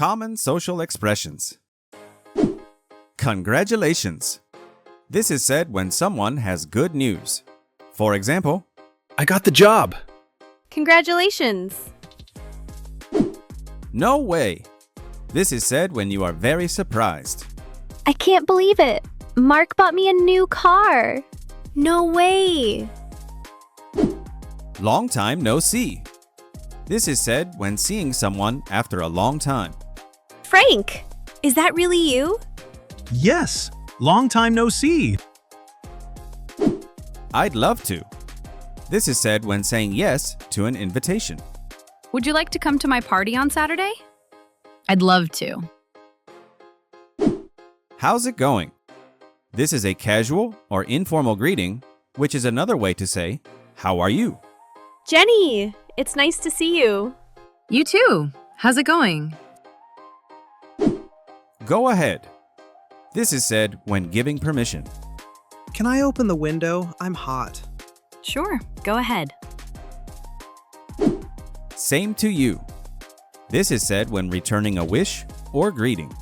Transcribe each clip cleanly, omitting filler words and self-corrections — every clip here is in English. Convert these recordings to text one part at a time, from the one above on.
Common social expressions. Congratulations. This is said when someone has good news. For example, I got the job. Congratulations! no way. This is said when you are very surprised. I can't believe it. Mark bought me a new car. No way! Long time no see. This is said when seeing someone after a long time. Frank! Is that really you? Yes, long time no see. I'd love to. This is said when saying yes to an invitation. Would you like to come to my party on Saturday? I'd love to. How's it going? This is a casual or informal greeting, which is another way to say, how are you? Jenny! It's nice to see you. You too. How's it going? Go ahead. This is said when giving permission. Can I open the window? I'm hot. Sure, go ahead. Same to you. This is said when returning a wish or greeting.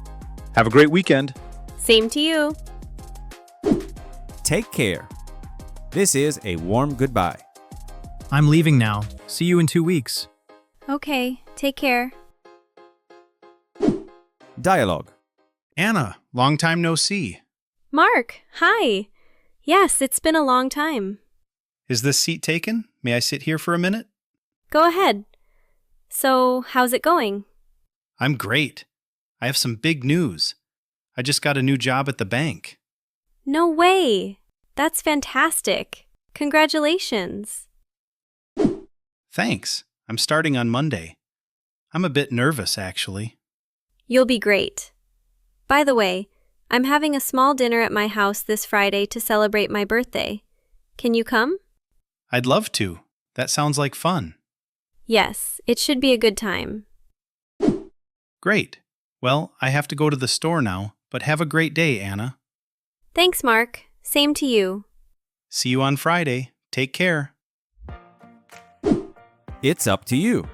Have a great weekend. Same to you. Take care. This is a warm goodbye. I'm leaving now. See you in 2 weeks. Okay, take care. Dialogue. Anna, long time no see. Mark, hi. Yes, it's been a long time. Is this seat taken? May I sit here for a minute? Go ahead. So, how's it going? I'm great. I have some big news. I just got a new job at the bank. No way. That's fantastic. Congratulations. Thanks. I'm starting on Monday. I'm a bit nervous, actually. You'll be great. By the way, I'm having a small dinner at my house this Friday to celebrate my birthday. Can you come? I'd love to. That sounds like fun. Yes, it should be a good time. Great. Well, I have to go to the store now, but have a great day, Anna. Thanks, Mark. Same to you. See you on Friday. Take care. It's up to you.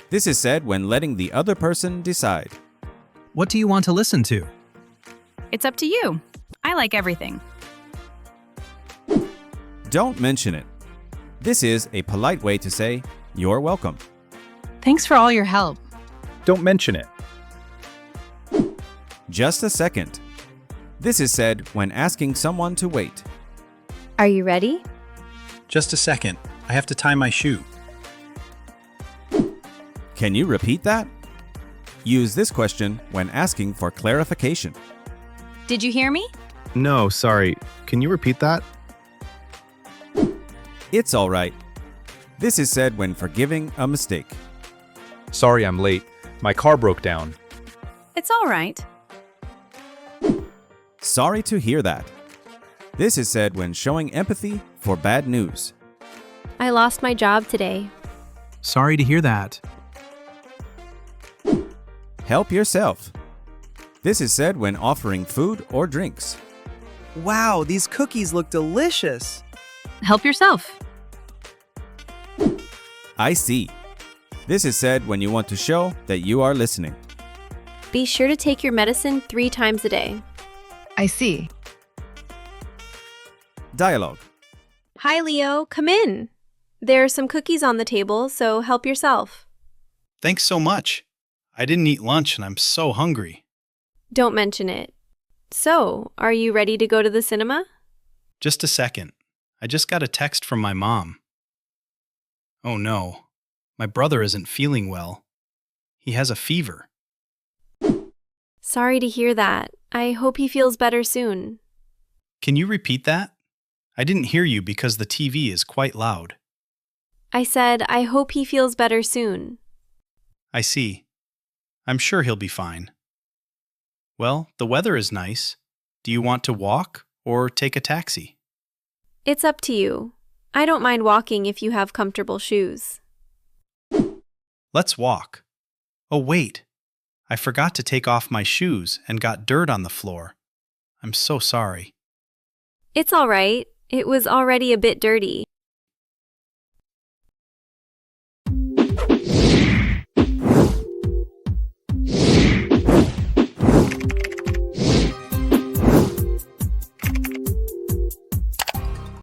This is said when letting the other person decide. What do you want to listen to? It's up to you. I like everything. Don't mention it. This is a polite way to say, you're welcome. Thanks for all your help. Don't mention it. Just a second. This is said when asking someone to wait. Are you ready? Just a second. I have to tie my shoe. Can you repeat that? Use this question when asking for clarification. Did you hear me? No, sorry. Can you repeat that? It's all right. This is said when forgiving a mistake. Sorry I'm late. My car broke down. It's all right. Sorry to hear that. This is said when showing empathy for bad news. I lost my job today. Sorry to hear that. Help yourself. This is said when offering food or drinks. Wow, these cookies look delicious. Help yourself. I see. This is said when you want to show that you are listening. Be sure to take your medicine 3 times a day. I see. Dialogue. Hi, Leo. Come in. There are some cookies on the table, so help yourself. Thanks so much. I didn't eat lunch and I'm so hungry. Don't mention it. So, are you ready to go to the cinema? Just a second. I just got a text from my mom. Oh no. My brother isn't feeling well. He has a fever. Sorry to hear that. I hope he feels better soon. Can you repeat that? I didn't hear you because the TV is quite loud. I said, I hope he feels better soon. I see. I'm sure he'll be fine. Well, the weather is nice. Do you want to walk or take a taxi? It's up to you. I don't mind walking if you have comfortable shoes. Let's walk. Oh, wait. I forgot to take off my shoes and got dirt on the floor. I'm so sorry. It's all right. It was already a bit dirty.